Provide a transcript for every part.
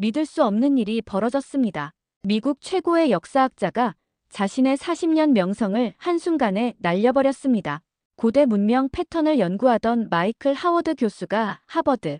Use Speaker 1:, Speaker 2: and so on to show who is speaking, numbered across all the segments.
Speaker 1: 믿을 수 없는 일이 벌어졌습니다. 미국 최고의 역사학자가 자신의 40년 명성을 한순간에 날려버렸습니다. 고대 문명 패턴을 연구하던 마이클 하워드 교수가 하버드,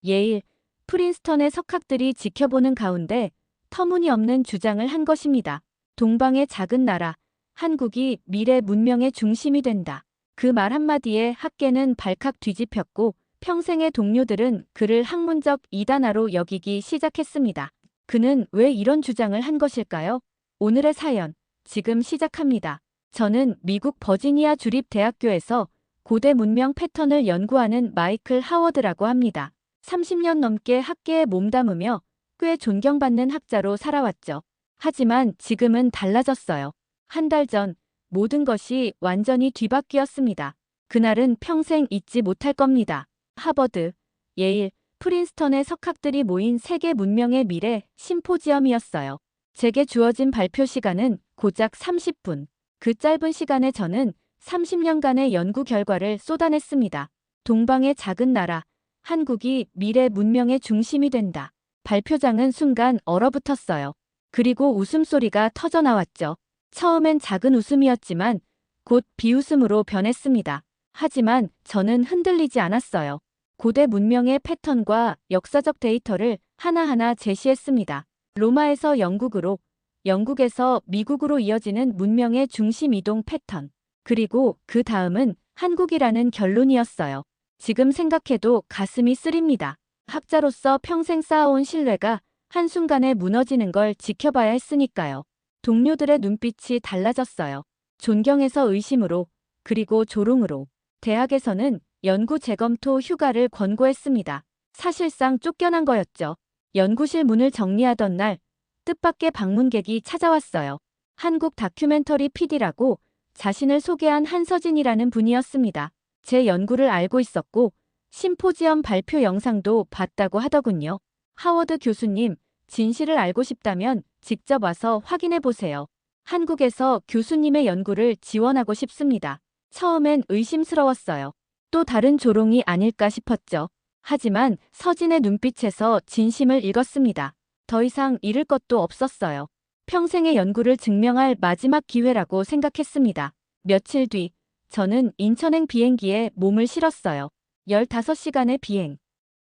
Speaker 1: 예일, 프린스턴의 석학들이 지켜보는 가운데 터무니없는 주장을 한 것입니다. 동방의 작은 나라, 한국이 미래 문명의 중심이 된다. 그 말 한마디에 학계는 발칵 뒤집혔고 평생의 동료들은 그를 학문적 이단아로 여기기 시작했습니다. 그는 왜 이런 주장을 한 것일까요? 오늘의 사연, 지금 시작합니다. 저는 미국 버지니아 주립대학교에서 고대 문명 패턴을 연구하는 마이클 하워드라고 합니다. 30년 넘게 학계에 몸담으며 꽤 존경받는 학자로 살아왔죠. 하지만 지금은 달라졌어요. 한 달 전 모든 것이 완전히 뒤바뀌었습니다. 그날은 평생 잊지 못할 겁니다. 하버드, 예일, 프린스턴의 석학들이 모인 세계 문명의 미래 심포지엄이었어요. 제게 주어진 발표 시간은 고작 30분. 그 짧은 시간에 저는 30년간의 연구 결과를 쏟아냈습니다. 동방의 작은 나라, 한국이 미래 문명의 중심이 된다. 발표장은 순간 얼어붙었어요. 그리고 웃음소리가 터져나왔죠. 처음엔 작은 웃음이었지만 곧 비웃음으로 변했습니다. 하지만 저는 흔들리지 않았어요. 고대 문명의 패턴과 역사적 데이터를 하나하나 제시했습니다. 로마에서 영국으로, 영국에서 미국으로 이어지는 문명의 중심 이동 패턴. 그리고 그 다음은 한국이라는 결론이었어요. 지금 생각해도 가슴이 쓰립니다. 학자로서 평생 쌓아온 신뢰가 한순간에 무너지는 걸 지켜봐야 했으니까요. 동료들의 눈빛이 달라졌어요. 존경에서 의심으로, 그리고 조롱으로. 대학에서는 연구 재검토 휴가를 권고했습니다. 사실상 쫓겨난 거였죠. 연구실 문을 정리하던 날, 뜻밖의 방문객이 찾아왔어요. 한국 다큐멘터리 PD라고 자신을 소개한 한서진이라는 분이었습니다. 제 연구를 알고 있었고 심포지엄 발표 영상도 봤다고 하더군요. 하워드 교수님, 진실을 알고 싶다면 직접 와서 확인해 보세요. 한국에서 교수님의 연구를 지원하고 싶습니다. 처음엔 의심스러웠어요. 또 다른 조롱이 아닐까 싶었죠. 하지만 서진의 눈빛에서 진심을 읽었습니다. 더 이상 잃을 것도 없었어요. 평생의 연구를 증명할 마지막 기회라고 생각했습니다. 며칠 뒤, 저는 인천행 비행기에 몸을 실었어요. 15시간의 비행.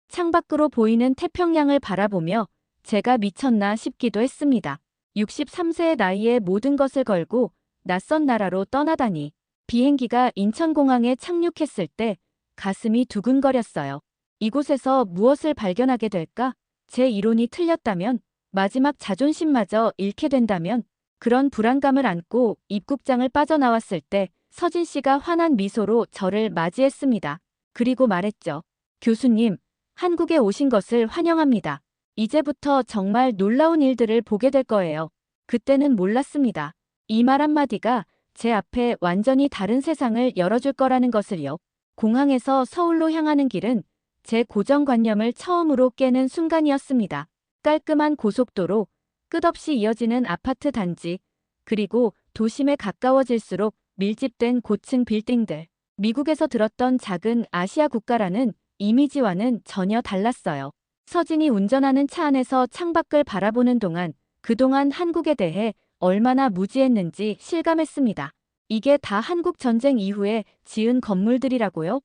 Speaker 1: 창밖으로 보이는 태평양을 바라보며 제가 미쳤나 싶기도 했습니다. 63세의 나이에 모든 것을 걸고 낯선 나라로 떠나다니. 비행기가 인천공항에 착륙했을 때 가슴이 두근거렸어요. 이곳에서 무엇을 발견하게 될까? 제 이론이 틀렸다면, 마지막 자존심마저 잃게 된다면, 그런 불안감을 안고 입국장을 빠져나왔을 때 서진 씨가 환한 미소로 저를 맞이했습니다. 그리고 말했죠. 교수님, 한국에 오신 것을 환영합니다. 이제부터 정말 놀라운 일들을 보게 될 거예요. 그때는 몰랐습니다. 이 말 한마디가 제 앞에 완전히 다른 세상을 열어줄 거라는 것을요. 공항에서 서울로 향하는 길은 제 고정관념을 처음으로 깨는 순간이었습니다. 깔끔한 고속도로, 끝없이 이어지는 아파트 단지, 그리고 도심에 가까워질수록 밀집된 고층 빌딩들. 미국에서 들었던 작은 아시아 국가라는 이미지와는 전혀 달랐어요. 서진이 운전하는 차 안에서 창밖을 바라보는 동안 그동안 한국에 대해 얼마나 무지했는지 실감했습니다. 이게 다 한국 전쟁 이후에 지은 건물들이라고요?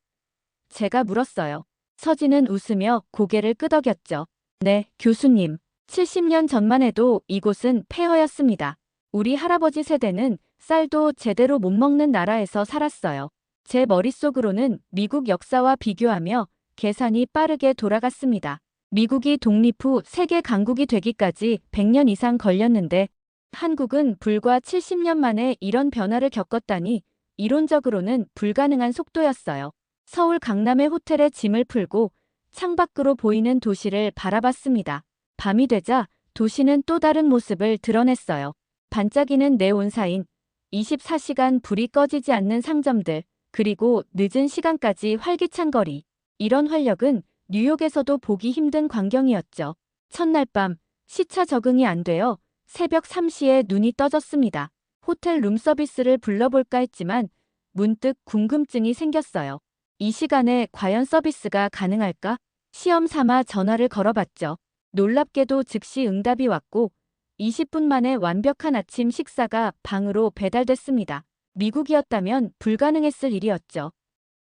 Speaker 1: 제가 물었어요. 서진은 웃으며 고개를 끄덕였죠. 네, 교수님. 70년 전만 해도 이곳은 폐허였습니다. 우리 할아버지 세대는 쌀도 제대로 못 먹는 나라에서 살았어요. 제 머릿속으로는 미국 역사와 비교하며 계산이 빠르게 돌아갔습니다. 미국이 독립 후 세계 강국이 되기까지 100년 이상 걸렸는데 한국은 불과 70년 만에 이런 변화를 겪었다니 이론적으로는 불가능한 속도였어요. 서울 강남의 호텔에 짐을 풀고 창밖으로 보이는 도시를 바라봤습니다. 밤이 되자 도시는 또 다른 모습을 드러냈어요. 반짝이는 네온사인, 24시간 불이 꺼지지 않는 상점들, 그리고 늦은 시간까지 활기찬 거리. 이런 활력은 뉴욕에서도 보기 힘든 광경이었죠. 첫날 밤, 시차 적응이 안 되어 새벽 3시에 눈이 떠졌습니다. 호텔 룸서비스를 불러볼까 했지만 문득 궁금증이 생겼어요. 이 시간에 과연 서비스가 가능할까? 시험 삼아 전화를 걸어봤죠. 놀랍게도 즉시 응답이 왔고 20분 만에 완벽한 아침 식사가 방으로 배달됐습니다. 미국이었다면 불가능했을 일이었죠.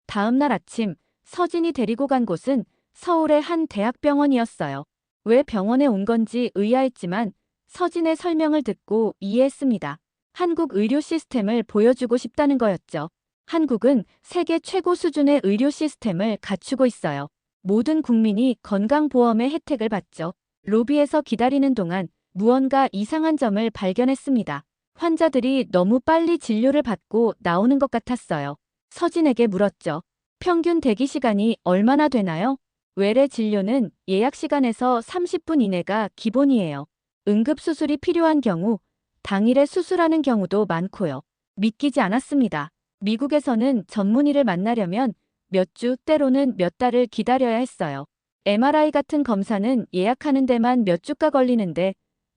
Speaker 1: 다음 날 아침 서진이 데리고 간 곳은 서울의 한 대학병원이었어요. 왜 병원에 온 건지 의아했지만 서진의 설명을 듣고 이해했습니다. 한국 의료 시스템을 보여주고 싶다는 거였죠. 한국은 세계 최고 수준의 의료 시스템을 갖추고 있어요. 모든 국민이 건강보험의 혜택을 받죠. 로비에서 기다리는 동안 무언가 이상한 점을 발견했습니다. 환자들이 너무 빨리 진료를 받고 나오는 것 같았어요. 서진에게 물었죠. 평균 대기 시간이 얼마나 되나요? 외래 진료는 예약 시간에서 30분 이내가 기본이에요. 응급수술이 필요한 경우 당일에 수술하는 경우도 많고요. 믿기지 않았습니다. 미국에서는 전문의를 만나려면 몇 주, 때로는 몇 달을 기다려야 했어요. MRI 같은 검사는 예약하는 데만 몇 주가 걸리는데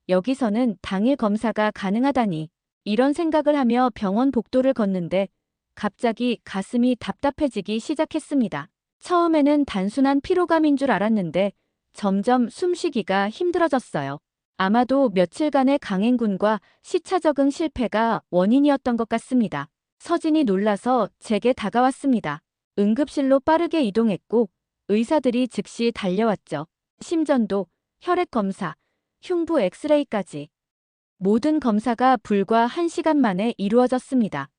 Speaker 1: 여기서는 당일 검사가 가능하다니. 이런 생각을 하며 병원 복도를 걷는데 갑자기 가슴이 답답해지기 시작했습니다. 처음에는 단순한 피로감인 줄 알았는데 점점 숨쉬기가 힘들어졌어요. 아마도 며칠간의 강행군과 시차 적응 실패가 원인이었던 것 같습니다. 서진이 놀라서 제게 다가왔습니다. 응급실로 빠르게 이동했고 의사들이 즉시 달려왔죠. 심전도, 혈액 검사, 흉부 엑스레이까지. 모든 검사가 불과 1시간 만에 이루어졌습니다.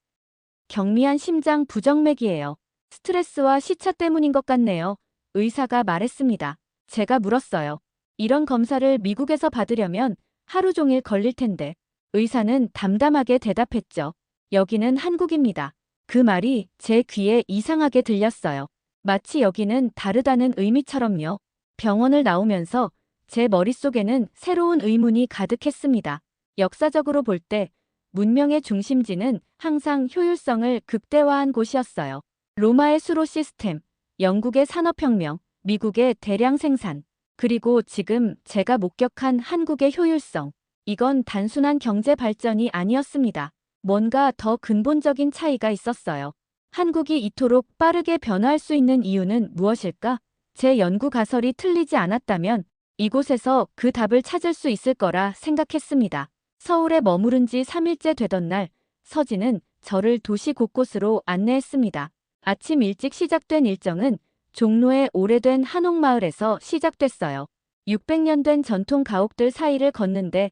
Speaker 1: 경미한 심장 부정맥이에요. 스트레스와 시차 때문인 것 같네요. 의사가 말했습니다. 제가 물었어요. 이런 검사를 미국에서 받으려면 하루 종일 걸릴 텐데. 의사는 담담하게 대답했죠. 여기는 한국입니다. 그 말이 제 귀에 이상하게 들렸어요. 마치 여기는 다르다는 의미처럼요. 병원을 나오면서 제 머릿속에는 새로운 의문이 가득했습니다. 역사적으로 볼 때 문명의 중심지는 항상 효율성을 극대화한 곳이었어요. 로마의 수로 시스템, 영국의 산업혁명, 미국의 대량 생산, 그리고 지금 제가 목격한 한국의 효율성. 이건 단순한 경제 발전이 아니었습니다. 뭔가 더 근본적인 차이가 있었어요. 한국이 이토록 빠르게 변화할 수 있는 이유는 무엇일까? 제 연구 가설이 틀리지 않았다면 이곳에서 그 답을 찾을 수 있을 거라 생각했습니다. 서울에 머무른 지 3일째 되던 날, 서진은 저를 도시 곳곳으로 안내했습니다. 아침 일찍 시작된 일정은 종로의 오래된 한옥마을에서 시작됐어요. 600년 된 전통 가옥들 사이를 걷는데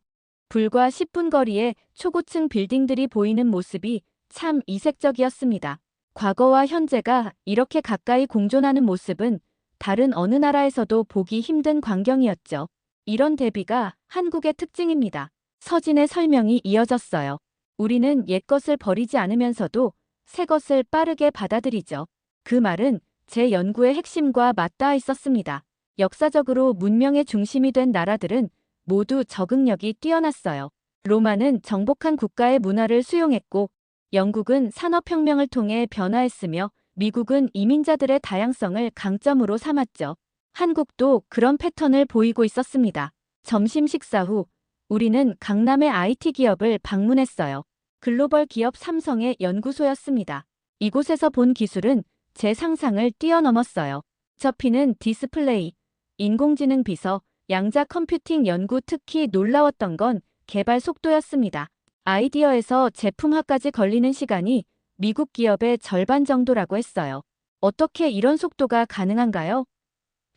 Speaker 1: 불과 10분 거리에 초고층 빌딩들이 보이는 모습이 참 이색적이었습니다. 과거와 현재가 이렇게 가까이 공존하는 모습은 다른 어느 나라에서도 보기 힘든 광경이었죠. 이런 대비가 한국의 특징입니다. 서진의 설명이 이어졌어요. 우리는 옛것을 버리지 않으면서도 새것을 빠르게 받아들이죠. 그 말은 제 연구의 핵심과 맞닿아 있었습니다. 역사적으로 문명의 중심이 된 나라들은 모두 적응력이 뛰어났어요. 로마는 정복한 국가의 문화를 수용했고 영국은 산업혁명을 통해 변화했으며 미국은 이민자들의 다양성을 강점으로 삼았죠. 한국도 그런 패턴을 보이고 있었습니다. 점심 식사 후 우리는 강남의 IT 기업을 방문했어요. 글로벌 기업 삼성의 연구소였습니다. 이곳에서 본 기술은 제 상상을 뛰어넘었어요. 접히는 디스플레이, 인공지능 비서, 양자 컴퓨팅 연구 특히 놀라웠던 건 개발 속도였습니다. 아이디어에서 제품화까지 걸리는 시간이 미국 기업의 절반 정도라고 했어요. 어떻게 이런 속도가 가능한가요?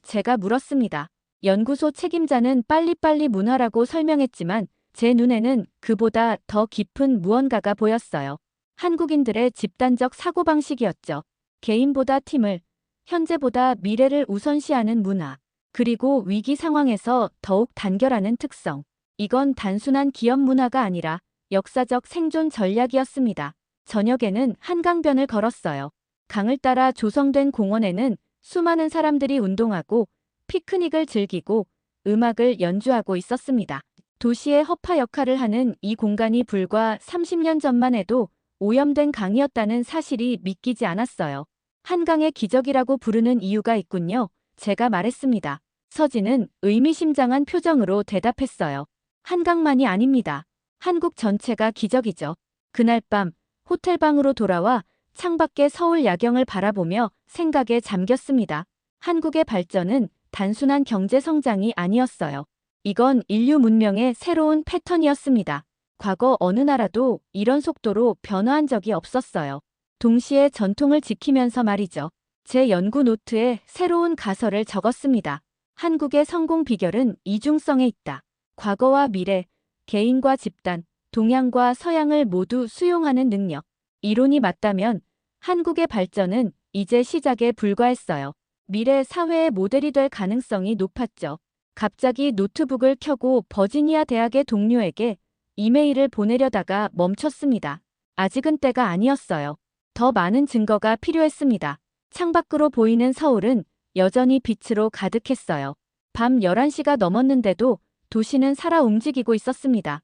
Speaker 1: 제가 물었습니다. 연구소 책임자는 빨리빨리 문화라고 설명했지만 제 눈에는 그보다 더 깊은 무언가가 보였어요. 한국인들의 집단적 사고방식이었죠. 개인보다 팀을, 현재보다 미래를 우선시하는 문화, 그리고 위기 상황에서 더욱 단결하는 특성. 이건 단순한 기업 문화가 아니라 역사적 생존 전략이었습니다. 저녁에는 한강변을 걸었어요. 강을 따라 조성된 공원에는 수많은 사람들이 운동하고 피크닉을 즐기고 음악을 연주하고 있었습니다. 도시의 허파 역할을 하는 이 공간이 불과 30년 전만 해도 오염된 강이었다는 사실이 믿기지 않았어요. 한강의 기적이라고 부르는 이유가 있군요. 제가 말했습니다. 서진은 의미심장한 표정으로 대답했어요. 한강만이 아닙니다. 한국 전체가 기적이죠. 그날 밤 호텔방으로 돌아와 창밖의 서울 야경을 바라보며 생각에 잠겼습니다. 한국의 발전은 단순한 경제 성장이 아니었어요. 이건 인류 문명의 새로운 패턴이었습니다. 과거 어느 나라도 이런 속도로 변화한 적이 없었어요. 동시에 전통을 지키면서 말이죠. 제 연구 노트에 새로운 가설을 적었습니다. 한국의 성공 비결은 이중성에 있다. 과거와 미래, 개인과 집단, 동양과 서양을 모두 수용하는 능력. 이론이 맞다면 한국의 발전은 이제 시작에 불과했어요. 미래 사회의 모델이 될 가능성이 높았죠. 갑자기 노트북을 켜고 버지니아 대학의 동료에게 이메일을 보내려다가 멈췄습니다. 아직은 때가 아니었어요. 더 많은 증거가 필요했습니다. 창밖으로 보이는 서울은 여전히 빛으로 가득했어요. 밤 11시가 넘었는데도 도시는 살아 움직이고 있었습니다.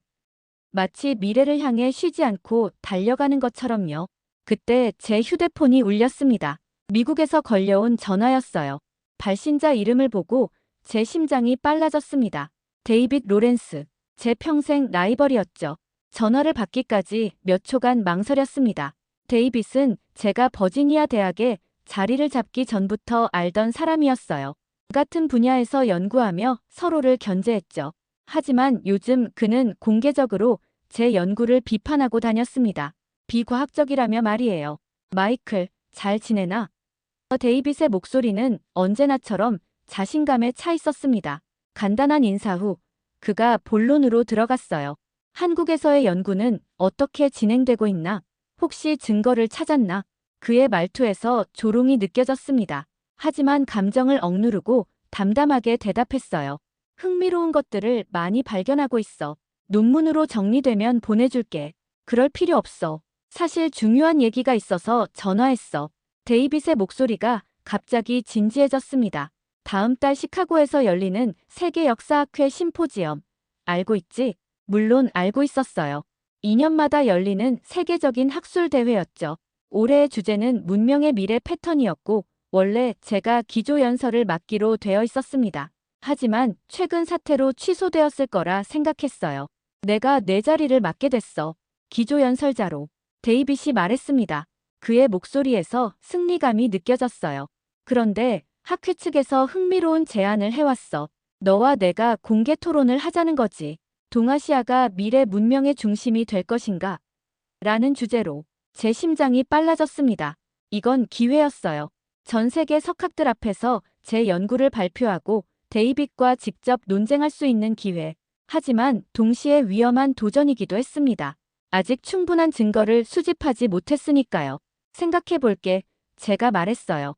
Speaker 1: 마치 미래를 향해 쉬지 않고 달려가는 것처럼요. 그때 제 휴대폰이 울렸습니다. 미국에서 걸려온 전화였어요. 발신자 이름을 보고 제 심장이 빨라졌습니다. 데이빗 로렌스. 제 평생 라이벌이었죠. 전화를 받기까지 몇 초간 망설였습니다. 데이빗은 제가 버지니아 대학에 자리를 잡기 전부터 알던 사람이었어요. 같은 분야에서 연구하며 서로를 견제했죠. 하지만 요즘 그는 공개적으로 제 연구를 비판하고 다녔습니다. 비과학적이라며 말이에요. 마이클, 잘 지내나? 데이빗의 목소리는 언제나처럼 자신감에 차 있었습니다. 간단한 인사 후 그가 본론으로 들어갔어요. 한국에서의 연구는 어떻게 진행되고 있나? 혹시 증거를 찾았나? 그의 말투에서 조롱이 느껴졌습니다. 하지만 감정을 억누르고 담담하게 대답했어요. 흥미로운 것들을 많이 발견하고 있어. 논문으로 정리되면 보내줄게. 그럴 필요 없어. 사실 중요한 얘기가 있어서 전화했어. 데이빗의 목소리가 갑자기 진지해졌습니다. 다음 달 시카고에서 열리는 세계 역사학회 심포지엄. 알고 있지? 물론 알고 있었어요. 2년마다 열리는 세계적인 학술 대회였죠. 올해의 주제는 문명의 미래 패턴이었고 원래 제가 기조연설을 맡기로 되어 있었습니다. 하지만 최근 사태로 취소되었을 거라 생각했어요. 내가 내 자리를 맡게 됐어. 기조연설자로. 데이빗이 말했습니다. 그의 목소리에서 승리감이 느껴졌어요. 그런데 학회 측에서 흥미로운 제안을 해왔어. 너와 내가 공개 토론을 하자는 거지. 동아시아가 미래 문명의 중심이 될 것인가? 라는 주제로. 제 심장이 빨라졌습니다. 이건 기회였어요. 전 세계 석학들 앞에서 제 연구를 발표하고 데이빗과 직접 논쟁할 수 있는 기회. 하지만 동시에 위험한 도전이기도 했습니다. 아직 충분한 증거를 수집하지 못했으니까요. 생각해 볼게. 제가 말했어요.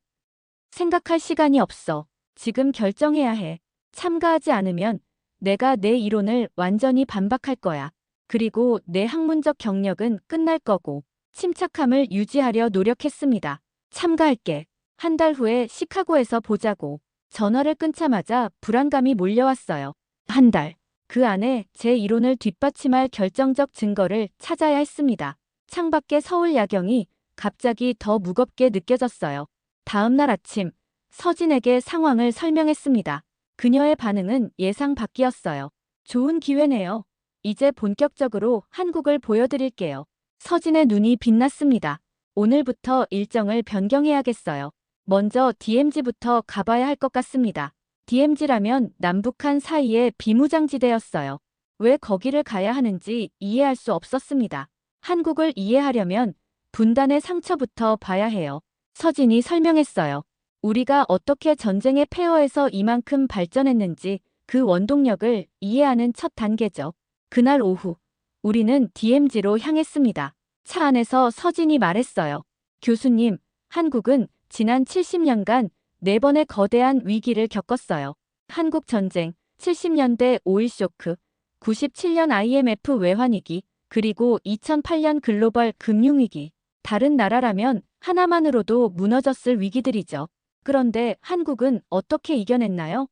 Speaker 1: 생각할 시간이 없어. 지금 결정해야 해. 참가하지 않으면 내가 내 이론을 완전히 반박할 거야. 그리고 내 학문적 경력은 끝날 거고 침착함을 유지하려 노력했습니다. 참가할게. 한 달 후에 시카고에서 보자고. 전화를 끊자마자 불안감이 몰려왔어요. 한 달. 그 안에 제 이론을 뒷받침할 결정적 증거를 찾아야 했습니다. 창밖의 서울 야경이 갑자기 더 무겁게 느껴졌어요. 다음 날 아침, 서진에게 상황을 설명했습니다. 그녀의 반응은 예상 밖이었어요. 좋은 기회네요. 이제 본격적으로 한국을 보여드릴게요. 서진의 눈이 빛났습니다. 오늘부터 일정을 변경해야겠어요. 먼저 DMZ부터 가봐야 할 것 같습니다. DMZ라면 남북한 사이의 비무장지대였어요. 왜 거기를 가야 하는지 이해할 수 없었습니다. 한국을 이해하려면 분단의 상처부터 봐야 해요. 서진이 설명했어요. 우리가 어떻게 전쟁의 폐허에서 이만큼 발전했는지 그 원동력을 이해하는 첫 단계죠. 그날 오후, 우리는 DMZ로 향했습니다. 차 안에서 서진이 말했어요. 교수님, 한국은 지난 70년간 4번의 거대한 위기를 겪었어요. 한국 전쟁, 70년대 오일 쇼크, 97년 IMF 외환위기, 그리고 2008년 글로벌 금융위기. 다른 나라라면 하나만으로도 무너졌을 위기들이죠. 그런데 한국은 어떻게 이겨냈나요?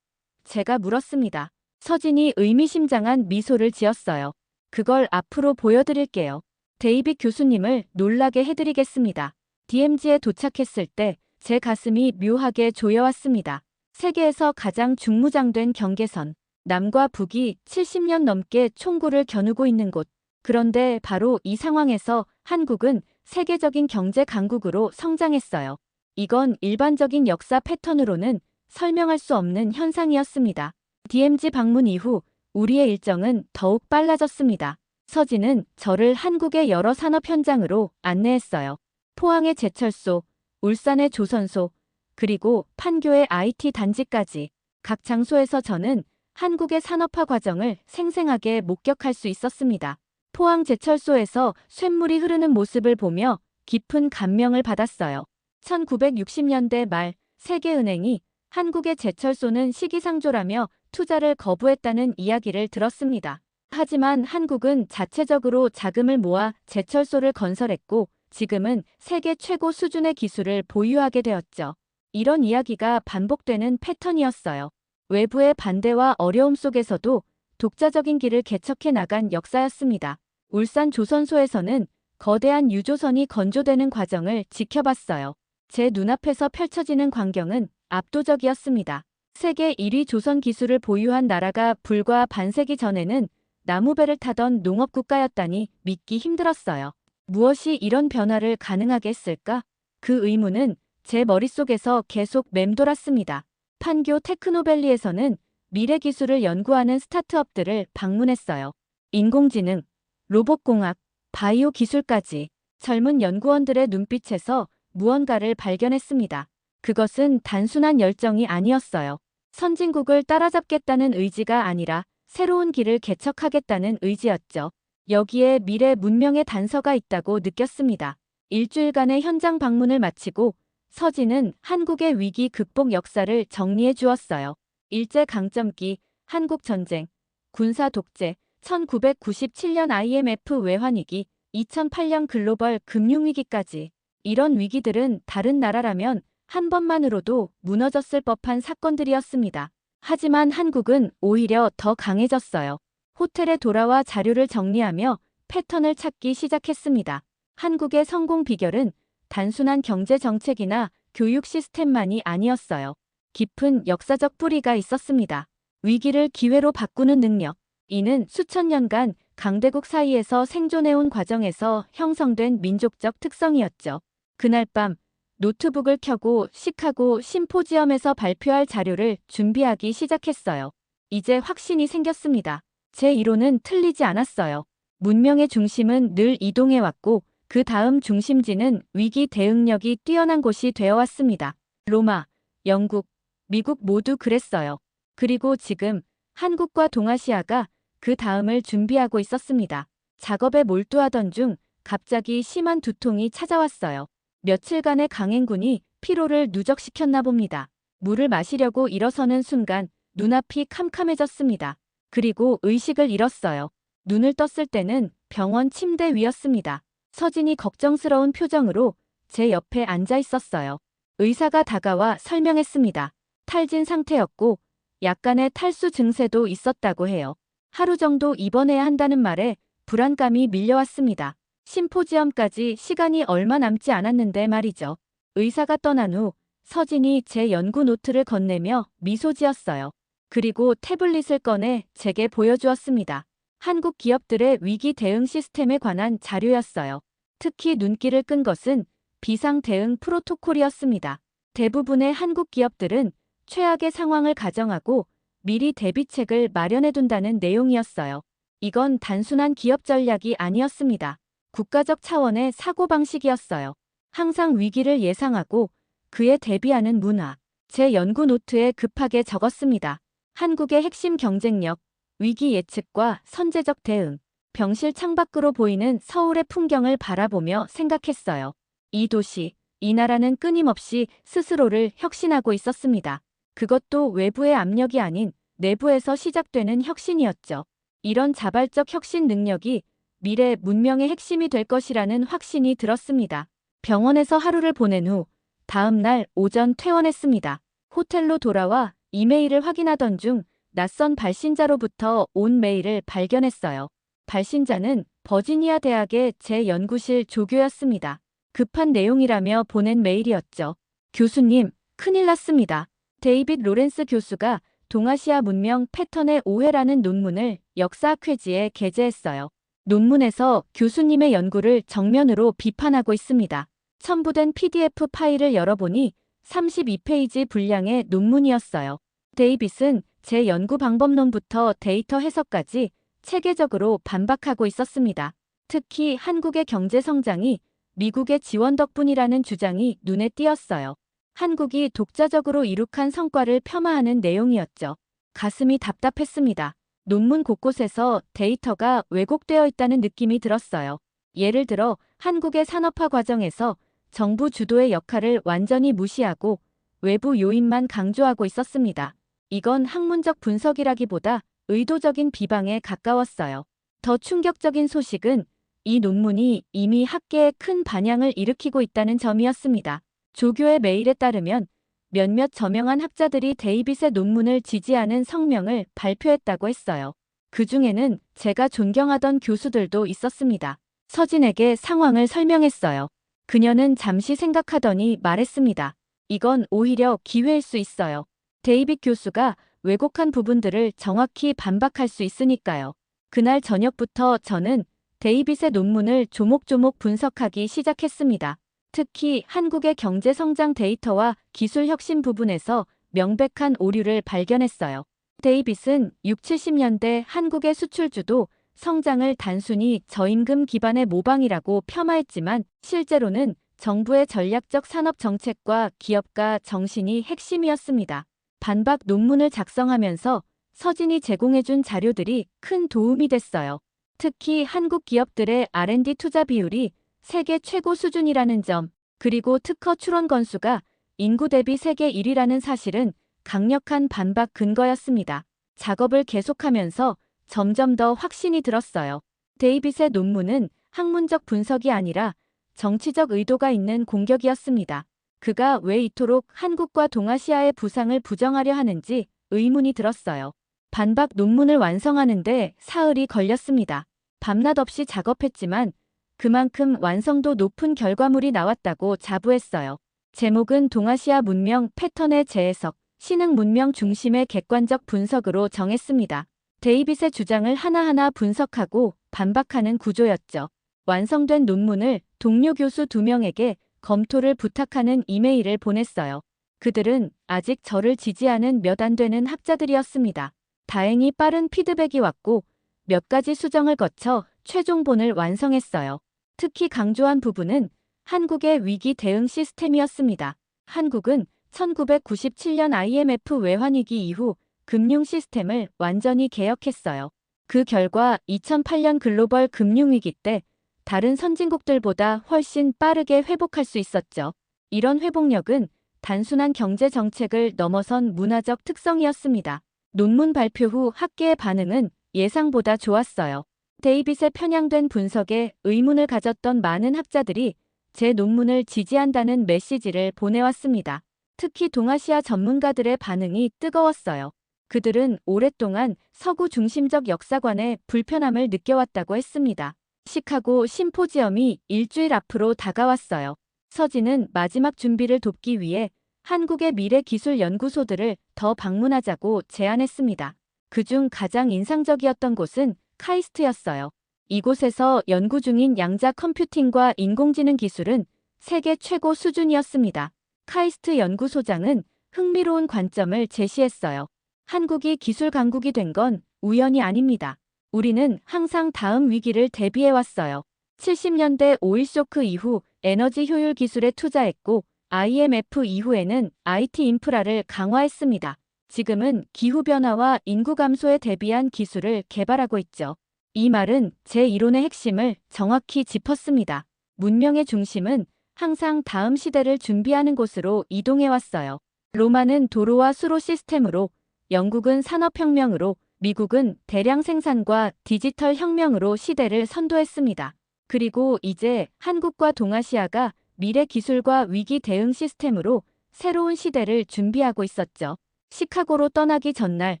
Speaker 1: 제가 물었습니다. 서진이 의미심장한 미소를 지었어요. 그걸 앞으로 보여드릴게요. 데이빗 교수님을 놀라게 해드리겠습니다. DMZ에 도착했을 때 제 가슴이 묘하게 조여왔습니다. 세계에서 가장 중무장된 경계선, 남과 북이 70년 넘게 총구를 겨누고 있는 곳. 그런데 바로 이 상황에서 한국은 세계적인 경제 강국으로 성장했어요. 이건 일반적인 역사 패턴으로는 설명할 수 없는 현상이었습니다. DMZ 방문 이후 우리의 일정은 더욱 빨라졌습니다. 서진은 저를 한국의 여러 산업 현장으로 안내했어요. 포항의 제철소, 울산의 조선소, 그리고 판교의 IT 단지까지 각 장소에서 저는 한국의 산업화 과정을 생생하게 목격할 수 있었습니다. 포항 제철소에서 쇳물이 흐르는 모습을 보며 깊은 감명을 받았어요. 1960년대 말 세계은행이 한국의 제철소는 시기상조라며 투자를 거부했다는 이야기를 들었습니다. 하지만 한국은 자체적으로 자금을 모아 제철소를 건설했고 지금은 세계 최고 수준의 기술을 보유하게 되었죠. 이런 이야기가 반복되는 패턴이었어요. 외부의 반대와 어려움 속에서도 독자적인 길을 개척해 나간 역사였습니다. 울산 조선소에서는 거대한 유조선이 건조되는 과정을 지켜봤어요. 제 눈앞에서 펼쳐지는 광경은 압도적이었습니다. 세계 1위 조선 기술을 보유한 나라가 불과 반세기 전에는 나무배를 타던 농업국가였다니 믿기 힘들었어요. 무엇이 이런 변화를 가능하게 했을까? 그 의문은 제 머릿속에서 계속 맴돌았습니다. 판교 테크노밸리에서는 미래 기술을 연구하는 스타트업들을 방문했어요. 인공지능, 로봇공학, 바이오 기술까지 젊은 연구원들의 눈빛에서 무언가를 발견했습니다. 그것은 단순한 열정이 아니었어요. 선진국을 따라잡겠다는 의지가 아니라 새로운 길을 개척하겠다는 의지였죠. 여기에 미래 문명의 단서가 있다고 느꼈습니다. 일주일간의 현장 방문을 마치고 서진은 한국의 위기 극복 역사를 정리해 주었어요. 일제강점기, 한국전쟁, 군사 독재, 1997년 IMF 외환위기, 2008년 글로벌 금융위기까지 이런 위기들은 다른 나라라면 한 번만으로도 무너졌을 법한 사건들이었습니다. 하지만 한국은 오히려 더 강해졌어요. 호텔에 돌아와 자료를 정리하며 패턴을 찾기 시작했습니다. 한국의 성공 비결은 단순한 경제 정책이나 교육 시스템만이 아니었어요. 깊은 역사적 뿌리가 있었습니다. 위기를 기회로 바꾸는 능력. 이는 수천 년간 강대국 사이에서 생존해온 과정에서 형성된 민족적 특성이었죠. 그날 밤 노트북을 켜고 시카고 심포지엄에서 발표할 자료를 준비하기 시작했어요. 이제 확신이 생겼습니다. 제 이론은 틀리지 않았어요. 문명의 중심은 늘 이동해왔고 그 다음 중심지는 위기 대응력이 뛰어난 곳이 되어왔습니다. 로마, 영국, 미국 모두 그랬어요. 그리고 지금 한국과 동아시아가 그 다음을 준비하고 있었습니다. 작업에 몰두하던 중 갑자기 심한 두통이 찾아왔어요. 며칠간의 강행군이 피로를 누적시켰나 봅니다. 물을 마시려고 일어서는 순간 눈앞이 캄캄해졌습니다. 그리고 의식을 잃었어요. 눈을 떴을 때는 병원 침대 위였습니다. 서진이 걱정스러운 표정으로 제 옆에 앉아 있었어요. 의사가 다가와 설명했습니다. 탈진 상태였고 약간의 탈수 증세도 있었다고 해요. 하루 정도 입원해야 한다는 말에 불안감이 밀려왔습니다. 심포지엄까지 시간이 얼마 남지 않았는데 말이죠. 의사가 떠난 후 서진이 제 연구 노트를 건네며 미소 지었어요. 그리고 태블릿을 꺼내 제게 보여주었습니다. 한국 기업들의 위기 대응 시스템에 관한 자료였어요. 특히 눈길을 끈 것은 비상 대응 프로토콜이었습니다. 대부분의 한국 기업들은 최악의 상황을 가정하고 미리 대비책을 마련해둔다는 내용이었어요. 이건 단순한 기업 전략이 아니었습니다. 국가적 차원의 사고방식이었어요. 항상 위기를 예상하고 그에 대비하는 문화. 제 연구 노트에 급하게 적었습니다. 한국의 핵심 경쟁력, 위기 예측과 선제적 대응. 병실 창밖으로 보이는 서울의 풍경을 바라보며 생각했어요. 이 도시, 이 나라는 끊임없이 스스로를 혁신하고 있었습니다. 그것도 외부의 압력이 아닌 내부에서 시작되는 혁신이었죠. 이런 자발적 혁신 능력이 미래 문명의 핵심이 될 것이라는 확신이 들었습니다. 병원에서 하루를 보낸 후 다음 날 오전 퇴원했습니다. 호텔로 돌아와 이메일을 확인하던 중 낯선 발신자로부터 온 메일을 발견했어요. 발신자는 버지니아 대학의 제 연구실 조교였습니다. 급한 내용이라며 보낸 메일이었죠. 교수님, 큰일 났습니다. 데이빗 로렌스 교수가 동아시아 문명 패턴의 오해라는 논문을 역사학회지에 게재했어요. 논문에서 교수님의 연구를 정면으로 비판하고 있습니다. 첨부된 PDF 파일을 열어보니 32페이지 분량의 논문이었어요. 데이빗은 제 연구 방법론부터 데이터 해석까지 체계적으로 반박하고 있었습니다. 특히 한국의 경제 성장이 미국의 지원 덕분이라는 주장이 눈에 띄었어요. 한국이 독자적으로 이룩한 성과를 폄하하는 내용이었죠. 가슴이 답답했습니다. 논문 곳곳에서 데이터가 왜곡되어 있다는 느낌이 들었어요. 예를 들어 한국의 산업화 과정에서 정부 주도의 역할을 완전히 무시하고 외부 요인만 강조하고 있었습니다. 이건 학문적 분석이라기보다 의도적인 비방에 가까웠어요. 더 충격적인 소식은 이 논문이 이미 학계에 큰 반향을 일으키고 있다는 점이었습니다. 조교의 메일에 따르면 몇몇 저명한 학자들이 데이빗의 논문을 지지하는 성명을 발표했다고 했어요. 그 중에는 제가 존경하던 교수들도 있었습니다. 서진에게 상황을 설명했어요. 그녀는 잠시 생각하더니 말했습니다. 이건 오히려 기회일 수 있어요. 데이빗 교수가 왜곡한 부분들을 정확히 반박할 수 있으니까요. 그날 저녁부터 저는 데이빗의 논문을 조목조목 분석하기 시작했습니다. 특히 한국의 경제 성장 데이터와 기술 혁신 부분에서 명백한 오류를 발견했어요. 데이빗은 6, 70년대 한국의 수출주도 성장을 단순히 저임금 기반의 모방이라고 폄하했지만 실제로는 정부의 전략적 산업 정책과 기업가 정신이 핵심이었습니다. 반박 논문을 작성하면서 서진이 제공해준 자료들이 큰 도움이 됐어요. 특히 한국 기업들의 R&D 투자 비율이 세계 최고 수준이라는 점, 그리고 특허 출원 건수가 인구 대비 세계 1위라는 사실은 강력한 반박 근거였습니다. 작업을 계속하면서 점점 더 확신이 들었어요. 데이빗의 논문은 학문적 분석이 아니라 정치적 의도가 있는 공격이었습니다. 그가 왜 이토록 한국과 동아시아의 부상을 부정하려 하는지 의문이 들었어요. 반박 논문을 완성하는데 사흘이 걸렸습니다. 밤낮 없이 작업했지만 그만큼 완성도 높은 결과물이 나왔다고 자부했어요. 제목은 동아시아 문명 패턴의 재해석, 신흥 문명 중심의 객관적 분석으로 정했습니다. 데이빗의 주장을 하나하나 분석하고 반박하는 구조였죠. 완성된 논문을 동료 교수 2명에게 검토를 부탁하는 이메일을 보냈어요. 그들은 아직 저를 지지하는 몇 안 되는 학자들이었습니다. 다행히 빠른 피드백이 왔고 몇 가지 수정을 거쳐 최종본을 완성했어요. 특히 강조한 부분은 한국의 위기 대응 시스템이었습니다. 한국은 1997년 IMF 외환위기 이후 금융 시스템을 완전히 개혁했어요. 그 결과 2008년 글로벌 금융위기 때 다른 선진국들보다 훨씬 빠르게 회복할 수 있었죠. 이런 회복력은 단순한 경제 정책을 넘어선 문화적 특성이었습니다. 논문 발표 후 학계의 반응은 예상보다 좋았어요. 데이빗의 편향된 분석에 의문을 가졌던 많은 학자들이 제 논문을 지지한다는 메시지를 보내왔습니다. 특히 동아시아 전문가들의 반응이 뜨거웠어요. 그들은 오랫동안 서구 중심적 역사관에 불편함을 느껴왔다고 했습니다. 시카고 심포지엄이 일주일 앞으로 다가왔어요. 서진은 마지막 준비를 돕기 위해 한국의 미래 기술 연구소들을 더 방문하자고 제안했습니다. 그중 가장 인상적이었던 곳은 카이스트였어요. 이곳에서 연구 중인 양자 컴퓨팅과 인공지능 기술은 세계 최고 수준이었습니다. 카이스트 연구소장은 흥미로운 관점을 제시했어요. 한국이 기술 강국이 된 건 우연이 아닙니다. 우리는 항상 다음 위기를 대비해왔어요. 70년대 오일 쇼크 이후 에너지 효율 기술에 투자했고 IMF 이후에는 IT 인프라를 강화했습니다. 지금은 기후변화와 인구 감소에 대비한 기술을 개발하고 있죠. 이 말은 제 이론의 핵심을 정확히 짚었습니다. 문명의 중심은 항상 다음 시대를 준비하는 곳으로 이동해왔어요. 로마는 도로와 수로 시스템으로, 영국은 산업혁명으로, 미국은 대량 생산과 디지털 혁명으로 시대를 선도했습니다. 그리고 이제 한국과 동아시아가 미래 기술과 위기 대응 시스템으로 새로운 시대를 준비하고 있었죠. 시카고로 떠나기 전날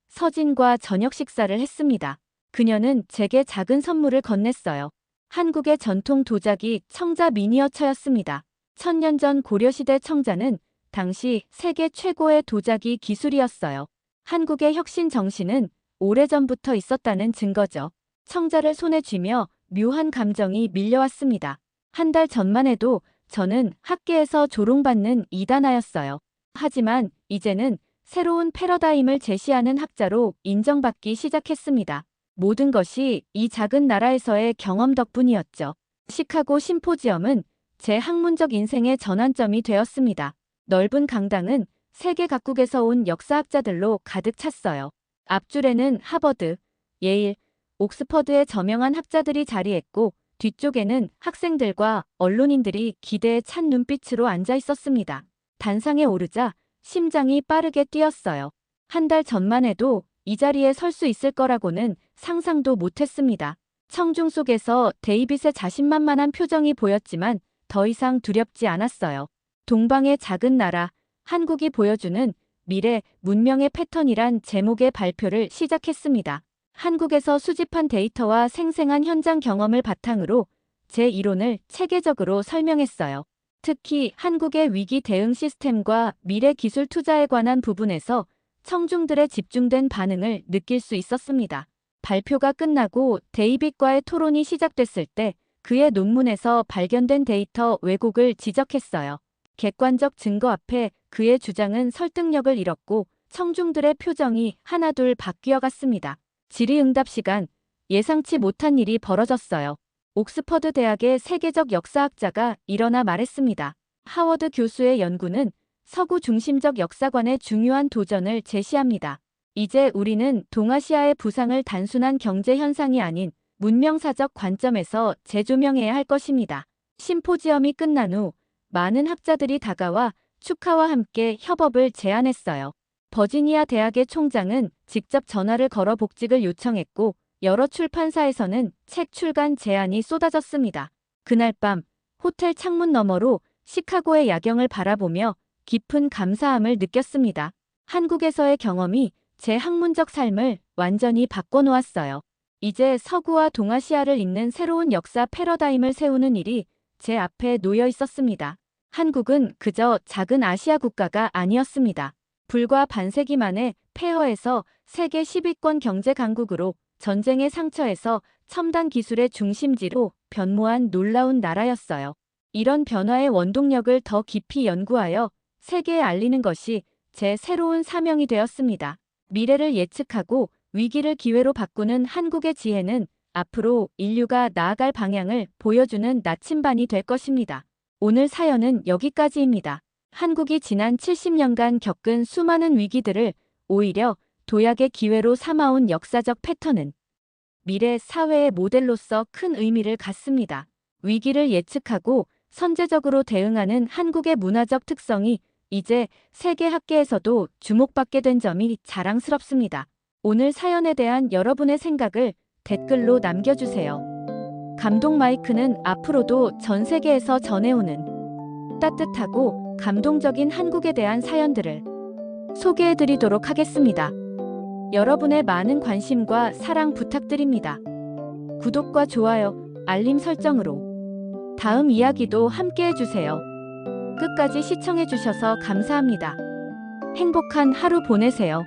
Speaker 1: 서진과 저녁 식사를 했습니다. 그녀는 제게 작은 선물을 건넸어요. 한국의 전통 도자기 청자 미니어처였습니다. 1000년 전 고려시대 청자는 당시 세계 최고의 도자기 기술이었어요. 한국의 혁신 정신은 오래전부터 있었다는 증거죠. 청자를 손에 쥐며 묘한 감정이 밀려왔습니다. 한 달 전만 해도 저는 학계에서 조롱받는 이단아였어요. 하지만 이제는 새로운 패러다임을 제시하는 학자로 인정받기 시작했습니다. 모든 것이 이 작은 나라에서의 경험 덕분이었죠. 시카고 심포지엄은 제 학문적 인생의 전환점이 되었습니다. 넓은 강당은 세계 각국에서 온 역사학자들로 가득 찼어요. 앞줄에는 하버드, 예일, 옥스퍼드의 저명한 학자들이 자리했고 뒤쪽에는 학생들과 언론인들이 기대에 찬 눈빛으로 앉아 있었습니다. 단상에 오르자 심장이 빠르게 뛰었어요. 한 달 전만 해도 이 자리에 설 수 있을 거라고는 상상도 못했습니다. 청중 속에서 데이빗의 자신만만한 표정이 보였지만 더 이상 두렵지 않았어요. 동방의 작은 나라, 한국이 보여주는 미래, 문명의 패턴이란 제목의 발표를 시작했습니다. 한국에서 수집한 데이터와 생생한 현장 경험을 바탕으로 제 이론을 체계적으로 설명했어요. 특히 한국의 위기 대응 시스템과 미래 기술 투자에 관한 부분에서 청중들의 집중된 반응을 느낄 수 있었습니다. 발표가 끝나고 데이빗과의 토론이 시작됐을 때 그의 논문에서 발견된 데이터 왜곡을 지적했어요. 객관적 증거 앞에 그의 주장은 설득력을 잃었고 청중들의 표정이 하나둘 바뀌어갔습니다. 질의응답 시간, 예상치 못한 일이 벌어졌어요. 옥스퍼드 대학의 세계적 역사학자가 일어나 말했습니다. 하워드 교수의 연구는 서구 중심적 역사관의 중요한 도전을 제시합니다. 이제 우리는 동아시아의 부상을 단순한 경제 현상이 아닌 문명사적 관점에서 재조명해야 할 것입니다. 심포지엄이 끝난 후 많은 학자들이 다가와 축하와 함께 협업을 제안했어요. 버지니아 대학의 총장은 직접 전화를 걸어 복직을 요청했고 여러 출판사에서는 책 출간 제안이 쏟아졌습니다. 그날 밤 호텔 창문 너머로 시카고의 야경을 바라보며 깊은 감사함을 느꼈습니다. 한국에서의 경험이 제 학문적 삶을 완전히 바꿔놓았어요. 이제 서구와 동아시아를 잇는 새로운 역사 패러다임을 세우는 일이 제 앞에 놓여 있었습니다. 한국은 그저 작은 아시아 국가가 아니었습니다. 불과 반세기 만에 폐허에서 세계 10위권 경제 강국으로 전쟁의 상처에서 첨단 기술의 중심지로 변모한 놀라운 나라였어요. 이런 변화의 원동력을 더 깊이 연구하여 세계에 알리는 것이 제 새로운 사명이 되었습니다. 미래를 예측하고 위기를 기회로 바꾸는 한국의 지혜는 앞으로 인류가 나아갈 방향을 보여주는 나침반이 될 것입니다. 오늘 사연은 여기까지입니다. 한국이 지난 70년간 겪은 수많은 위기들을 오히려 도약의 기회로 삼아온 역사적 패턴은 미래 사회의 모델로서 큰 의미를 갖습니다. 위기를 예측하고 선제적으로 대응하는 한국의 문화적 특성이 이제 세계 학계에서도 주목받게 된 점이 자랑스럽습니다. 오늘 사연에 대한 여러분의 생각을 댓글로 남겨주세요. 감동 마이크는 앞으로도 전 세계에서 전해오는 따뜻하고 감동적인 한국에 대한 사연들을 소개해드리도록 하겠습니다. 여러분의 많은 관심과 사랑 부탁드립니다. 구독과 좋아요, 알림 설정으로 다음 이야기도 함께 해주세요. 끝까지 시청해주셔서 감사합니다. 행복한 하루 보내세요.